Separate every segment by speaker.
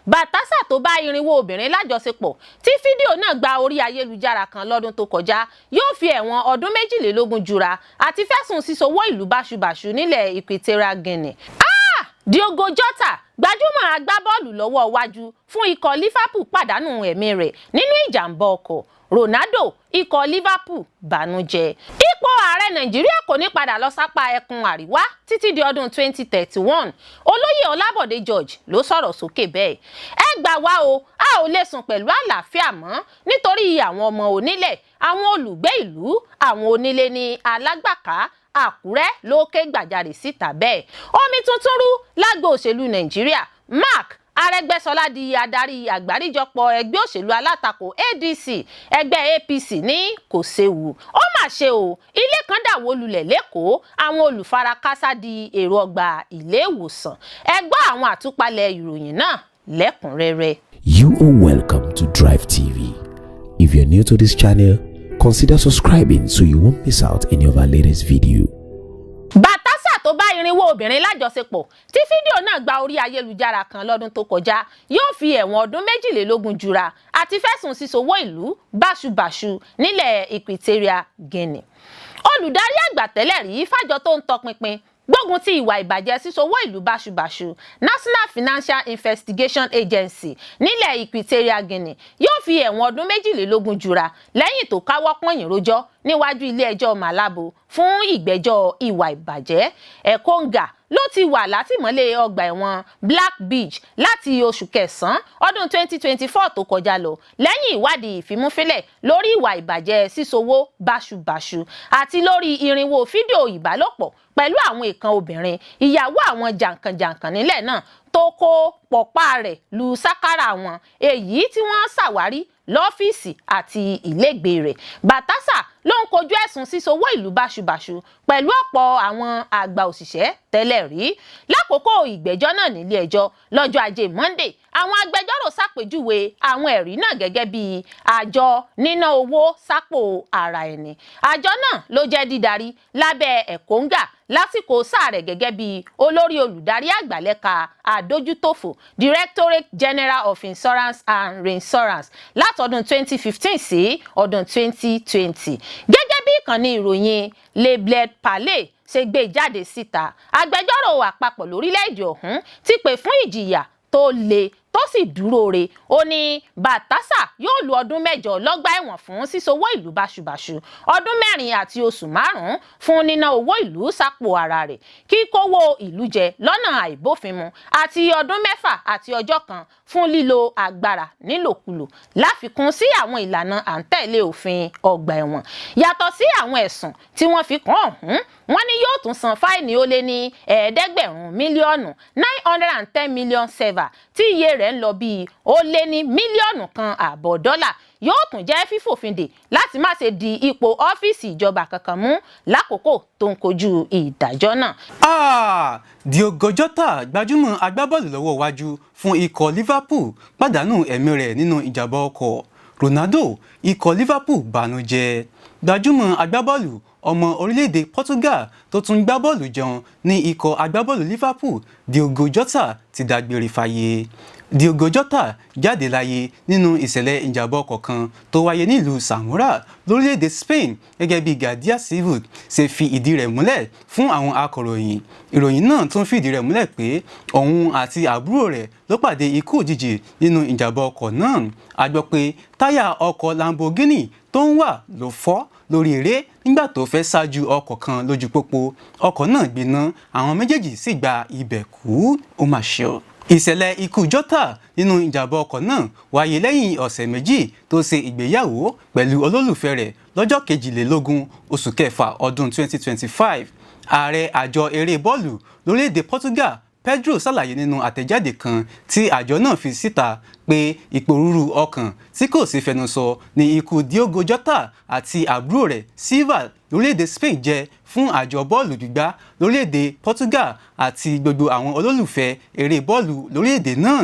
Speaker 1: Baltasar tó bá Irinwo Obinrin Lajosepo tí Fidio náà gba orí ayélujára kan lọ́dún tó kọjá yóò fi ẹ̀wọ̀n ọdún 22 Jura àti fẹ̀sùn sísowó ìlú báṣubàṣu nílẹ̀ Equatorial Guinea. Diogo Jota, gbajúmọ̀ agbábọ́ọ̀lù lọ́wọ́ iwájú fún ikọ̀ Liverpool, pàdánù ẹ̀mí rẹ̀ nínú ìjàmbá ọkọ̀. Ronaldo, ikọ̀ Liverpool bànújẹ́. Ipò ààrẹ Nàìjíríà kò ní padà lọ sápá ẹkun Ariwa títí di ọdún 2031. Olóyè Olabode George ló sọ̀rọ̀ sókè bẹ́ẹ̀. Ẹ gbà wá o, a ò lè sùn pẹ̀lú àlàáfíà mọ́ nítorí àwọn ọmọ onílẹ̀, àwọn olùgbé ìlú, àwọn onílé ní Alágbàká, Àkúrẹ́ ló ké gbàjarè síta bẹ́ẹ̀. Omi tuntun rú lágbo òṣèlú Nàìjíríà. Aregbesola di adarí àgbáríjọpọ̀ ẹgbẹ́ òṣèlú alátakò ADC, ẹgbẹ́ APC ní kò séwu. Ó mà ṣe o, ilé kan dawo-lulẹ lÉkòó, àwọn olùfarakásá di èrò ọgbà ilé ìwòsàn. Ẹ gbọ́ àwọn àtúpalẹ̀ ìròyìn náà lẹ́kùnrẹ́rẹ́.
Speaker 2: You are welcome to Drive TV. If you're new to this channel, consider subscribing so you won't miss out any of our latest video.
Speaker 1: Baltasar tó bá Irinwo Obinrin Lajosepo tí Fidio náà gba orí ayélujára kan lọ́dún tó kọjá yóò fi ẹ̀wọ̀n ọdún 22 Jura àti fẹ̀sùn sísowó ìlú báṣubàṣu nílẹ̀ Equatorial Guinea. Olùdarí àgbà tẹ́lẹ̀ rí fàjọ tó ń tọpinpin gbógun ti ìwà ìbàjẹ́ sísowó ìlú báṣubàṣu National Financial Investigation Agency nílẹ̀ Equatorial Guinea yóò fi ẹ̀wọ̀n ọdún 22 Jura lẹ́yìn tó káwọ́ pọ̀nyìn rojọ́ níwájú ilé-ẹjọ́ Malabo fún ìgbẹ́jọ́ ìwà ìbàjẹ́. Ẹ̀kọ́ngà ló ti wà látìmọ́lé ọgbà ẹ̀wọ̀n Black Beach láti oṣù kẹsàn-án ọdún 2024 tó kọjá lọ lẹ́yìn ìwádìí ìfimúfínlẹ̀ lórí ìwà ìbàjẹ́ sísowó báṣubàṣu àti lórí irinwó fídíò ìbálòpọ̀ pẹ̀lú àwọn èèkàn obìnrin, ìyàwó àwọn jàǹkànjàǹkàn nílẹ̀ náà tó kó pọ̀pá rẹ̀ lu sákàrà wọn, èyí tí wọ́n ṣàwárí lọ́fíìsì àti ilégbèé rẹ̀. Baltasar ló ń kojú ẹ̀sùn sísowó ìlú báṣubàṣu pẹ̀lú ọ̀pọ̀ àwọn àgbà òṣìṣẹ́ tẹ́lẹ̀ rí. Lákòókò ìgbẹ́jọ́ náà nílé ẹjọ́ lọ́jọ́ Ajé Monday, àwọn agbẹjọ́rò ṣàpèjúwe àwọn ẹ̀rí náà gẹ́gẹ́ bí àjọ níná owó sápò ara ẹni. Àjọ náà ló jẹ́ dídarí lábẹ́ Ẹ̀kọ́ngà lásìkò sáà rẹ̀ gẹ́gẹ́ bí olórí olùdarí àgbà lẹ́ka àdójútòfò Directorate General of Insurance and Reinsurance látọdún 2015 sí ọdún 2020. Gẹ́gẹ́ bí ìkànnì ìròyìn Le Bled Palais ṣe gbé jáde síta, agbẹjọ́rò àpapọ̀ lórílẹ̀-èdè ọ̀hún ti pè fún ìjìyà tó le tó sì dúró re. Ó ní Baltasar yóò lo ọdún 8 lọ́gbà ẹ̀wọ̀n fún sísowó ìlú báṣubàṣu, ọdún 4 àti oṣù 5 fún níná owó ìlú sápò ara rẹ̀, kíkówó ìlú jẹ lọ́nà àìbófinmu àti ọdún 6 àti ọjọ́ kan fún lílo agbára nílòkulò láfikún sí àwọn ìlànà à ń tẹ̀lé òfin ọgbà ẹ̀wọ̀n. Yàtọ̀ sí àwọn ẹ̀sùn tí wọ́n fi kàn ọ̀hún, wọ́n ní yóò tún san fáìní ó lé ní 500 mílíọ̀nù $910 million tí iye rẹ̀ ń lọ bí ó lé ní mílíọ̀nù kan àbọ̀ dọ́là. Yóò tún jẹ́ fífòfindè láti má ṣe di ipò ọ́fíìsì ìjọba kankan mú lákòókò tó ń kojú ìdájọ́ náà.
Speaker 3: Diogo Jota, gbajúmọ̀ agbábọ́ọ̀lù lọ́wọ́ iwájú fún ikọ̀ Liverpool, pàdánù ẹ̀mí rẹ̀ nínú ìjàmbá ọkọ̀. Ronaldo, ikọ̀ Liverpool bànújẹ́. Gbajúmọ̀ agbábọ́ọ̀lù ọmọ orílẹ̀-èdè Portugal tó tún gbá bọ́ọ̀lù jẹun ní ikọ̀ agbábọ́ọ̀lù Liverpool, Diogo Jota ti dágbére fáyé. Diogo Jota jáde láyé nínú ìṣẹ̀lẹ̀ ìjàmbá ọkọ̀ kan tó wáyé nílùú Zamora lórílẹ̀-èdè Spain, gẹ́gẹ́ bí Guardia Civil ṣe fi ìdí rẹ̀ múlẹ̀ fún àwọn akọ̀ròyìn. Ìròyìn náà tún fìdí rẹ̀ múlẹ̀ pé òun àti àbúrò rẹ̀ ló pàdé ikú òjijì nínú ìjàmbá ọkọ̀ náà. A gbọ́ pé táyà ọkọ̀ Lamborghini tó ń wà ló fọ́ lórí eré nígbà tó fẹ́ ṣáájú ọkọ̀ kan lójú pópó. Ọkọ̀ náà gbiná, àwọn méjèèjì sì gba ibẹ̀ kú. Ó mà ṣe o. Ìṣẹ̀lẹ̀ ikú Jota nínú ìjàmbá ọkọ̀ náà wáyé lẹ́yìn ọ̀sẹ̀ méjì tó ṣe ìgbéyàwó pẹ̀lú olólùfẹ́ rẹ̀ lọ́jọ́ 22 oṣù kẹfà ọdún 2025. Ààrẹ àjọ eré bọ́ọ̀lù lórílẹ̀-èdè Portugal Pedro ṣàlàyé nínú àtẹ̀jáde kan tí àjọ náà fi síta pé ìpòrúurú ọkàn tí kò sí fẹnusọ ní ikú Diogo Jota àti àbúrò rẹ̀ Silva lórílẹ̀-èdè Spain jẹ́ fún àjọ bọ́ọ̀lù gbígbá lórílẹ̀-èdè Portugal àti gbogbo àwọn olólùfẹ́ eré bọ́ọ̀lù lórílẹ̀-èdè náà.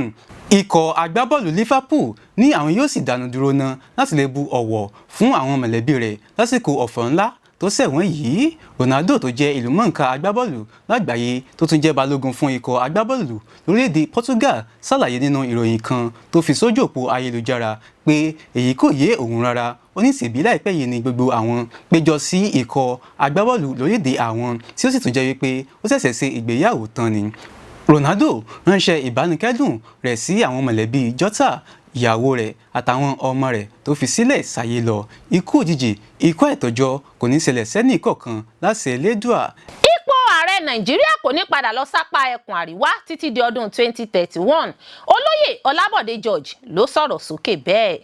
Speaker 3: Ikọ̀ agbábọ́ọ̀lù Liverpool ní àwọn yóò sì dánu dúró ná láti lè bu ọ̀wọ̀ fún àwọn mọ̀lẹ́bí rẹ̀ lásìkò ọ̀fọ̀ ńlá tó ṣẹ̀wọ̀n yìí. Ronaldo tó jẹ́ ìlúmọ̀ọ́ká agbábọ́ọ̀lù lágbàáyé tó tún jẹ́ balógun fún ikọ̀ agbábọ́ọ̀lù lórílẹ̀‐èdè Portugal ṣàlàyé nínú ìròyìn kan tó fi sójú òpó ayélujára pé èyí kò yé òun rárá. Ó ní ṣèbí láìpẹ́ yìí ni gbogbo àwọn péjọ sí ikọ̀ agbábọ́ọ̀lù lórílẹ̀‐èdè àwọn tí ó sì tún jẹ́ wípé ó ṣẹ̀ṣẹ̀ ṣe ìgbéyàwó tán ni. Ronaldo ránṣẹ́ ìbánikẹ́dùn rẹ̀ sí àwọn mọ̀lẹ́bí Jota, ìyàwó rẹ̀ àtàwọn ọmọ rẹ̀ tó fi sílẹ̀ sáyé lọ. Ikú òjijì, ikú àìtọ́jọ́ kò ní ṣẹlẹ̀ sẹ́nì kọ̀ọ̀kan láṣẹ Elédùà.
Speaker 1: Ipò ààrẹ Nàìjíríà kò ní padà lọ sápá ẹkùn àríwá títí di ọdún 2031. Olóyè Olabode George ló sọ̀rọ̀ sókè bẹ́ẹ̀.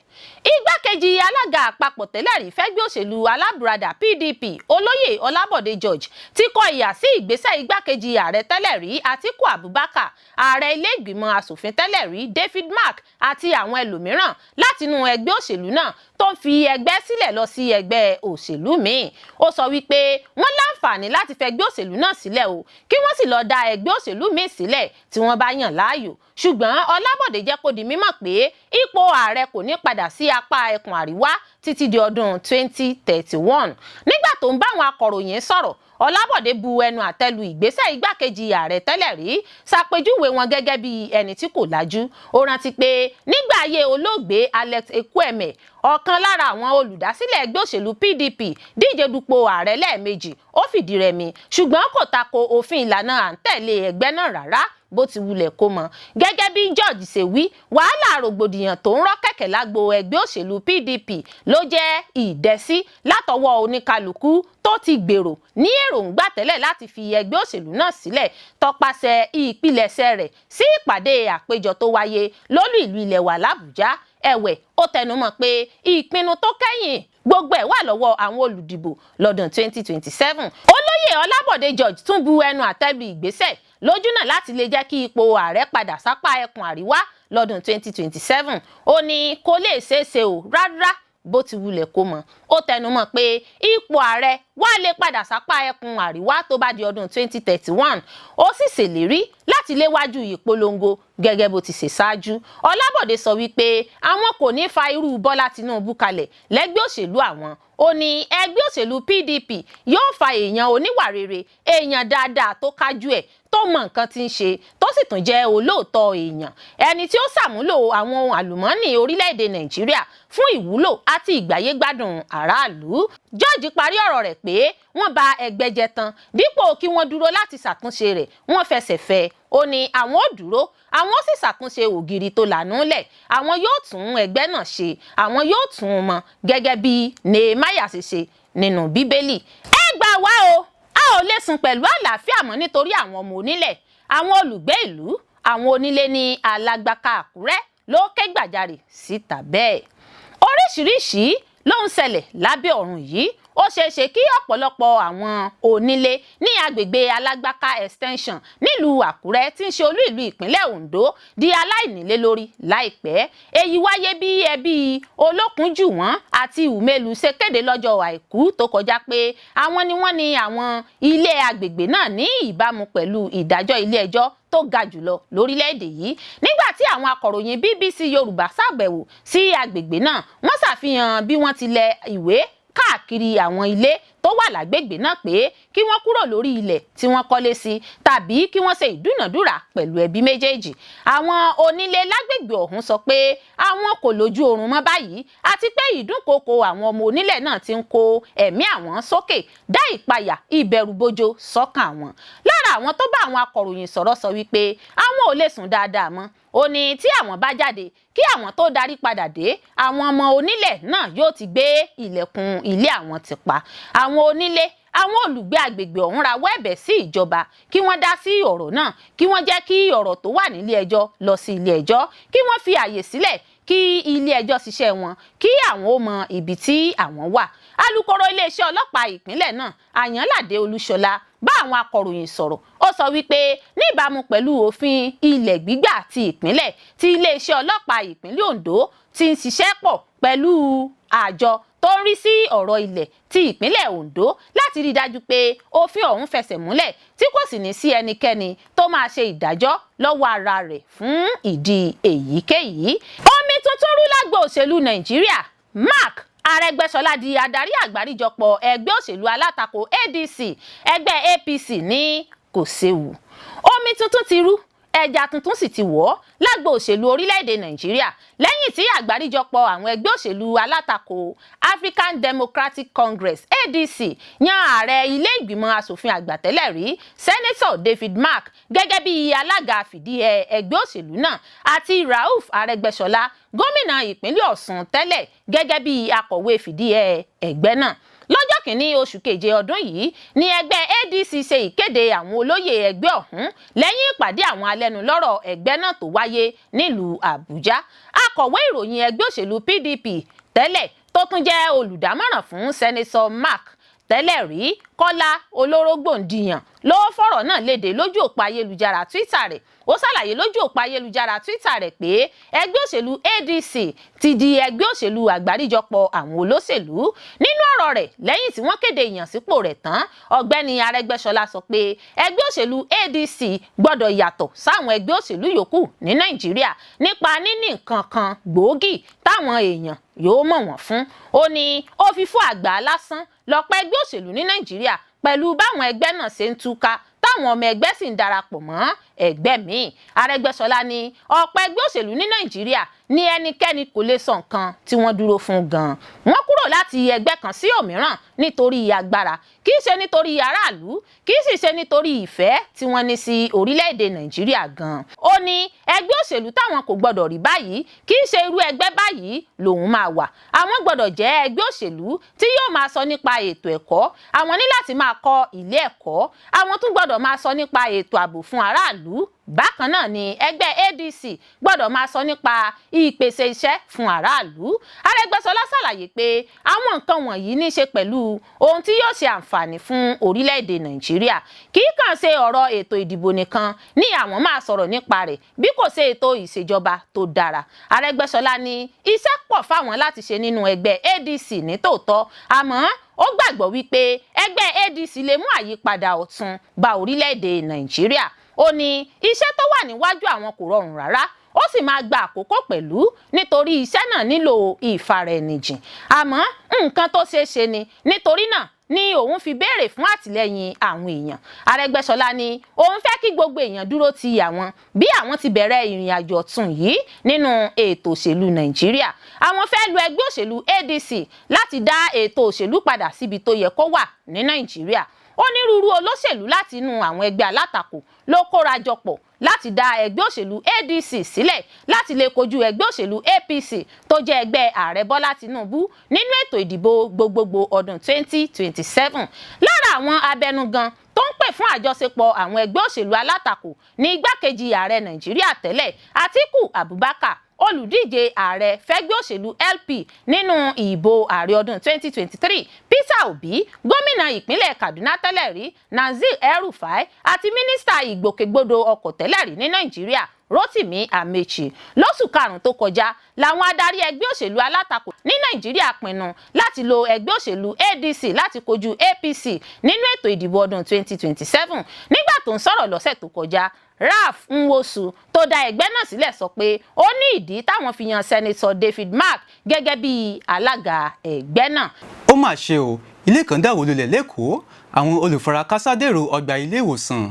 Speaker 1: Igbákejì alága àpapọ̀ tẹ́lẹ̀rí fẹ́gbẹ́ òṣèlú alábùradà PDP Olóyè Olabode George ti kọ ìyà sí ìgbésẹ̀ igbákejì ààrẹ tẹ́lẹ̀rí Atiku Abubakar, ààrẹ ilé ìgbìmọ̀ asòfin tẹ́lẹ̀rí David Mark àti àwọn ẹlòmíràn látinú ẹgbẹ́ òṣèlú náà tó ń fi ẹgbẹ́ sílẹ̀ lọ sí ẹgbẹ́ òṣèlú míì. Ó sọ wípé wọ́n láǹfààní láti fẹgbẹ́ òṣèlú náà sílẹ̀ o, kí wọ́n sì lọ dá ẹgbẹ́ òṣèlú míì sílẹ̀ tí wọ́n bá yàn láàyò. Ṣùgbọ́n Olabode jẹ́ kó di mímọ̀ pé ipò ààrẹ kò ní padà sí apá ẹkùn àríwá títí di ọdún 2031. Nígbà tó ń bá àwọn akọ̀ròyìn sọ̀rọ̀, Olabode bu ẹnu àtẹ́lu ìgbésẹ̀ igbákejì ààrẹ tẹ́lẹ̀ rí, ṣàpèjúwe wọn gẹ́gẹ́ bí ẹni tí kò lájú. Ó rántí pé nígbà ayé olóògbé Alex Ekwueme, ọ̀kan lára àwọn olùdásílẹ̀ ẹgbẹ́ òṣèlú PDP, díje dupò ààrẹ lẹ́ẹ̀mejì, ó fìdí rẹmi, ṣùgbọ́n kò tako òfin ìlànà à ń tẹ̀lé ẹgbẹ́ náà rárá bó ti wulẹ̀ kó mọ. Gẹ́gẹ́ bí George ṣe wí, wàhálà rògbòdìyàn tó ń rọ́ kẹ̀kẹ́ lágbo ẹgbẹ́ òṣèlú PDP ló jẹ́ ìdẹ́sí látọwọ́ oníkálukú tó ti gbèrò ní èròǹgbà tẹ́lẹ̀ láti fi ẹgbẹ́ òṣèlú náà sílẹ̀ tọpasẹ̀ ìpilẹ̀ṣẹ̀ rẹ̀ sí ìpàdé àpéjọ tó wáyé lólú ìlú ilẹ̀ wa l'Àbújá. Ẹ̀wẹ̀, ó tẹnumọ́ pé ìpinnu tó kẹ́yìn gbogbo ẹ̀ wà lọ́wọ́ àwọn olùdìbò lọ́dún 2027. Olóyè Olabode George tún bu ẹnu àtẹ́lu ìgbésẹ̀ lójúnà láti lè jẹ́ kí ipò ààrẹ padà sápá ẹkùn àríwá lọ́dún 2027. Ó ní kò lè ṣeéṣe o rárá bó ti wulẹ̀ kó mọ. Ó tẹnumọ́ pé ipò ààrẹ wá lè padà sápá ẹkùn àríwá tó bá di ọdún 2031. Ó sì ṣèlérí láti léwájú ìpolongo gẹ́gẹ́ bó ti ṣe ṣáájú. Olabode sọ wípé àwọn kò ní fa irú Bọ́lá Tinubu kalẹ̀ lẹ́gbẹ́ òṣèlú àwọn. Ó ní ẹgbẹ́ òṣèlú PDP yóò fa èèyàn oníwà rere, èèyàn dáadáa tó kájú ẹ̀, tó mọ nǹkan tí ń ṣe, tó sì tún jẹ́ olóòótọ́ èèyàn, ẹni tí ó ṣàmúlò àwọn ohun àlùmọ́ọ́nì orílẹ̀-èdè Nàìjíríà fún ìwúlò àti ìgbáyégbádùn aráàlú. George parí ọ̀rọ̀ rẹ̀ pé wọ́n ba ẹgbẹ́ jẹ́ tán, dípò kí wọ́n dúró láti ṣàtúnṣe rẹ̀, wọ́n fẹsẹ̀ fẹ́. Ó ní àwọn ò dúró, àwọn ó sì ṣàtúnṣe ògiri tó lànú lẹ̀, àwọn yóò tún ẹgbẹ́ náà ṣe, àwọn yóò tún un mọ gẹ́gẹ́ bí Nehemiah ṣe ṣe nínú Bíbélì. Ẹ gbà wá o, a ò lè sùn pẹ̀lú àlàáfíà mọ́ nítorí àwọn ọmọ onílẹ̀, àwọn olùgbé ìlú, àwọn onílé ní Alágbàká Àkúrẹ́ ló ké gbàjarè síta bẹ́ẹ̀. Oríṣiríṣi ló ń ṣẹlẹ̀ lábẹ́ ọ̀run yìí. Ó ṣeéṣe kí ọ̀pọ̀lọpọ̀ àwọn onílé ní agbègbè Alágbàká extension nílùú Àkúrẹ́ tí ń ṣe olú ìlú ìpínlẹ̀ Ondo di aláìnílé lórí láìpẹ́. Èyí wáyé bí ẹbí Olókunjùwọ̀n àti Umelu ṣe kéde lọ́jọ́ Àìkú tó kọjá pé àwọn ni wọ́n ní àwọn ilé agbègbè náà ní ìbámu pẹ̀lú ìdájọ́ ilé ẹjọ́ tó ga jùlọ lórílẹ̀‐èdè yìí. Nígbà tí àwọn akọ̀ròyìn BBC Yorùbá ṣàbẹ̀wò sí agbègbè náà, wọ́n ṣàfihàn bí wọ́n ti lẹ ìwé káàkiri àwọn ilé tó wà lágbègbè náà pé kí wọ́n kúrò lórí ilẹ̀ tí wọ́n kọ́lé sí tàbí kí wọ́n ṣe ìdúnàdúrà pẹ̀lú ẹbí méjèèjì. Àwọn onílé lágbègbè ọ̀hún sọ pé àwọn kò lójú oorun mọ́ báyìí àti pé ìdúnkokò àwọn ọmọ onílẹ̀ náà ti ń kó ẹ̀mí àwọn sókè, dá ìpayà ìbẹ̀rùbojo sọ́kàn àwọn. Lára àwọn tó bá àwọn akọ̀ròyìn sọ̀rọ̀ sọ wípé àwọn ò lè sùn dáadáa mọ́. Ó ní tí àwọn bá jáde kí àwọn tó darí padà dé, àwọn ọmọ onílẹ̀ náà yóò ti gbé ilẹ̀kùn ilé àwọn tì pa. Àwọn onílé, àwọn olùgbé agbègbè ọ̀hún rawọ́ ẹ̀bẹ̀ sí ìjọba kí wọ́n dá sí ọ̀rọ̀ náà, kí wọ́n jẹ́ kí ọ̀rọ̀ tó wà nílé ẹjọ́ lọ sí ilé ẹjọ́, kí wọ́n fi àyè sílẹ̀ kí ilé ẹjọ́ ṣiṣẹ́ wọn, kí àwọn ó mọ ibi tí àwọn wà. Alukoro iléeṣẹ́ ọlọ́pàá ìpínlẹ̀ náà, Àyànládé Olúṣọlá, bá àwọn akọ̀ròyìn sọ̀rọ̀. Ó sọ wípé níbàámu pẹ̀lú òfin ilẹ̀ gbígbà ti ìpínlẹ̀ tí iléeṣẹ́ ọlọ́pàá ìpínlẹ̀ Ondo ti ń ṣiṣẹ́ pọ̀ pẹ̀lú àjọ tó ń rí sí ọ̀rọ̀ ilẹ̀ ti ìpínlẹ̀ Ondo láti rí dájú pé òfin ọ̀hún fẹsẹ̀ múlẹ̀ tí kò sì ní sí ẹnikẹ́ni tó máa ṣe ìdájọ́ lọ́wọ́ ara rẹ̀ fún ìdí èyíkéyìí. Omi tuntun rú lágbo òṣèlú Nàìjíríà. Mark Aregbesola di adarí àgbáríjọpọ̀ ẹgbẹ́ òṣèlú alátakò ADC ẹgbẹ́ APC ní kò séwu. Omi tuntun ti rú, ẹja tuntun sì ti wọ̀ lágbo òṣèlú orílẹ̀-èdè Nàìjíríà lẹ́yìn tí àgbáríjọpọ̀ àwọn ẹgbẹ́ òṣèlú alátakò African Democratic Congress ADC yan ààrẹ ilé ìgbìmọ̀ asòfin àgbà tẹ́lẹ̀ rí Senator David Mark gẹ́gẹ́ bí alága fìdíhẹ ẹgbẹ́ òṣèlú náà àti Rauf Aregbesola gómìnà ìpínlẹ̀ Ọ̀ṣun tẹ́lẹ̀ gẹ́gẹ́ bí akọ̀wé fìdíhẹ ẹgbẹ́ náà. Lọ́jọ́ kìíní oṣù keje ọdún yìí ni ẹgbẹ́ ADC ṣe ìkéde àwọn olóyè ẹgbẹ́ ọ̀hún lẹ́yìn ìpàdé àwọn alẹ́nulọ́rọ̀ ẹgbẹ́ náà tó wáyé nílùú Àbújá. Akọ̀wé ìròyìn ẹgbẹ́ òṣèlú PDP tẹ́lẹ̀ tó tún jẹ́ olùdámọ̀ràn fún Senator Mark tẹ́lẹ̀ rí Kọ́lá Olórógbòǹdìyàn ló fọ̀rọ̀ náà léde lójú òpó ayélujára Twitter rẹ̀. Ó ṣàlàyé lójú òpó ayélujára Twitter rẹ̀ pé ẹgbẹ́ òṣèlú ADC ti di ẹgbẹ́ òṣèlú àgbáríjọpọ̀ àwọn olóṣèlú. Nínú ọ̀rọ̀ rẹ̀ lẹ́yìn tí wọ́n kéde ìyànsípò rẹ̀ tán, ọ̀gbẹ́ni Aregbesola sọ pé ẹgbẹ́ òṣèlú ADC gbọ́dọ̀ yàtọ̀ sáwọn ẹgbẹ́ òṣèlú yòókù ní Nàìjíríà nípa níní nǹkan kan gbòógì táwọn èèyàn yóò mọ̀ wọ́n fún. Ó ní ó fi fún àgbà lásán lọ́pọ̀ ẹgbẹ́ òṣèlú ní Nàìjíríà pẹ̀lú báwọn ẹgbẹ́ náà ṣe ń túká táwọn ọmọ ẹgbẹ́ sì ń darapọ̀ mọ́ ẹgbẹ́ míì. Aregbesola ní ọ̀pọ̀ ẹgbẹ́ òṣèlú ní Nàìjíríà ní ẹnikẹ́ni kò lè sọ nǹkan tí wọ́n dúró fún gan. Wọ́n kúrò láti ẹgbẹ́ kan sí òmíràn nítorí agbára, kì í ṣe nítorí aráàlú, kì í sì ṣe nítorí ìfẹ́ tí wọ́n ní sí orílẹ̀-èdè Nàìjíríà gan. Ó ní ẹgbẹ́ òṣèlú táwọn kò gbọdọ̀ rí báyìí, kì í ṣe irú ẹgbẹ́ báyìí lòun máa wà. Àwọn gbọdọ̀ jẹ́ ẹgbẹ́ òṣèlú tí yóò máa sọ nípa ètò ẹ̀kọ́, àwọn ní láti máa kọ́ ilé ẹ̀kọ́, àwọn tún gbọdọ̀ máa sọ nípa ètò ààbò fún aráàlú. Bákan náà ni ẹgbẹ́ ADC gbọ́dọ̀ máa sọ nípa ìpèsè iṣẹ́ fún aráàlú. Aregbesola ṣàlàyé pé àwọn nǹkan wọ̀nyí ní í ṣe pẹ̀lú ohun tí yóò ṣe àǹfààní fún orílẹ̀-èdè Nàìjíríà. Kì í kàn ṣe ọ̀rọ̀ ètò ìdìbò nìkan ní àwọn máa sọ̀rọ̀ nípa rẹ̀ bí kò ṣe ètò ìṣèjọba tó dára. Aregbesola ní iṣẹ́ pọ̀ fáwọn láti ṣe nínú ẹgbẹ́ ADC ní tòótọ́, àmọ́ ó gbàgbọ́ wípé ẹgbẹ́ ADC lè mú àyípadà ọ̀tun bá orílẹ̀-èdè Nàìjíríà. Ó ní iṣẹ́ tó wà níwájú àwọn kò rọrùn rárá, ó sì máa gba àkókò pẹ̀lú nítorí iṣẹ́ náà nílò ìfaraẹnijìn. Àmọ́ nǹkan tó ṣeé ṣe ni, nítorí náà ni òun fi béèrè fún àtìlẹ́yìn àwọn èèyàn. Aregbesola ní òun fẹ́ kí gbogbo èèyàn dúró ti àwọn bí àwọn ti bẹ̀rẹ̀ ìrìn àjò ọ̀tun yìí nínú ètò òṣèlú Nàìjíríà. Àwọn fẹ́ lu ẹgbẹ́ òṣèlú ADC láti dá ètò òṣèlú padà síbi tó yẹ kó wà ní Nàìjíríà. Onírúurú olóṣèlú láti inú àwọn ẹgbẹ́ alátakò ló kóra jọpọ̀ láti dá ẹgbẹ́ òṣèlú ADC sílẹ̀ láti lè kojú ẹgbẹ́ òṣèlú APC tó jẹ́ ẹgbẹ́ ààrẹ Bọ́lá Tinubu nínú ètò ìdìbò gbogbogbò ọdún 2027. Lára àwọn abẹnugan tó ń pè fún àjọṣepọ̀ àwọn ẹgbẹ́ òṣèlú alátakò ní igbákejì ààrẹ Nàìjíríà tẹ́lẹ̀ Atiku Abubakar, olùdíje ààrẹ fẹ́gbẹ́ òṣèlú LP nínú ìbò ààrẹ ọdún 2023 Peter Obi, gómìnà ìpínlẹ̀ Kaduna tẹ́lẹ̀ rí Nasir El-Rufai àti mínísítà ìgbòkègbodò ọkọ̀ tẹ́lẹ̀ rí ní Nàìjíríà Rotimi Amechi. Lóṣù karùn-ún tó kọjá làwọn adarí ẹgbẹ́ òṣèlú alátakò ní Nàìjíríà pinnu láti lo ẹgbẹ́ òṣèlú ADC láti kojú APC nínú ètò ìdìbò ọdún 2027. Nígbà tó ń sọ̀rọ̀ lọ́sẹ̀ tó kọjá, Ralph Nwosu tó dá ẹgbẹ́ náà sílẹ̀ sọ pé ó ní ìdí táwọn fi yan Senator David Mark gẹ́gẹ́ bí alága ẹgbẹ́ náà.
Speaker 3: Ó mà ṣe o, ilé kan dáwó lulẹ̀ lẹ́kọ̀ọ́, àwọn olùfarakásá dèrò ọgbà ilé ìwòsàn.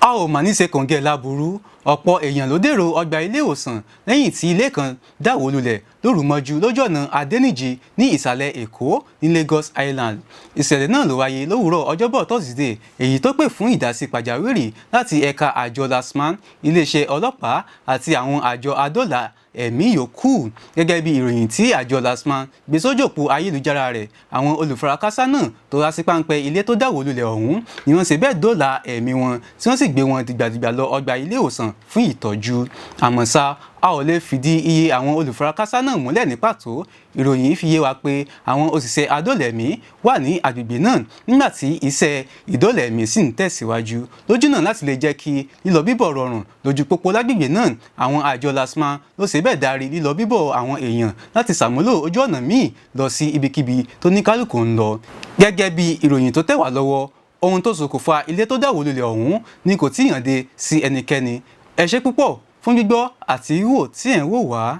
Speaker 3: A ò mà ní ṣe kòǹgẹ́ láburú, ọ̀pọ̀ èèyàn ló dèrò ọgbà ilé ìwòsàn lẹ́yìn tí ilé kan dáwó lulẹ̀ lóru mọ́jú lójú ọ̀nà Adéníjì ní ìsàlẹ̀ Èkó ní Lagos Island. Ìṣẹ̀lẹ̀ náà ló wáyé lówùúrọ̀ Ọjọ́bọ̀ Tọ́sídẹ̀ẹ́, èyí tó pè fún ìdásí pàjáwìrì láti ẹ̀ka àjọ LASTMA, iléeṣẹ́ ọlọ́pàá àti àwọn àjọ adóòlà ẹ̀mí yòókù. Gẹ́gẹ́ bí ìròyìn tí àjọ LASTMA gbé sójú òpó ayélujára rẹ̀, àwọn olùfarakásá náà tó wá sí páńpẹ́ ilé tó dáwó lulẹ̀ ọ̀hún ni wọ́n ṣe bẹ́ẹ̀ dóòlà ẹ̀mí wọn tí wọ́n sì gbé wọn dìgbàdìgbà lọ ọgbà ilé ìwòsàn fún ìtọ́jú. Àmọ́ ṣá, a ò lè fìdí iye àwọn olùfarakásá náà múlẹ̀ ní pàtó. Ìròyìn fi yé wa pé àwọn òṣìṣẹ́ adóòlẹ̀mí wà ní agbègbè náà nígbà tí iṣẹ́ ìdóòlẹ̀mí sì ń tẹ̀síwájú lójúnà láti lè jẹ́ kí lílọ bíbọ̀ rọrùn lójú pópó lágbègbè náà. Àwọn àjọ LASTMA ló ṣe bẹ́ẹ̀ darí lílọ bíbọ̀ àwọn èèyàn láti ṣàmúlò ojú ọ̀nà míì lọ sí ibikíbi tó ní kálukú ń lọ. Gẹ́gẹ́ bí ìròyìn tó tẹ̀ wá lọ́wọ́, ohun tó ṣokùnfà ilé tó dáwó lulẹ̀ ọ̀hún ni kò tíì hàn dé sí ẹnikẹ́ni. Ẹ ṣé púpọ̀ fún gbígbọ́ àti wíwò tí ẹ̀ ń wò wá.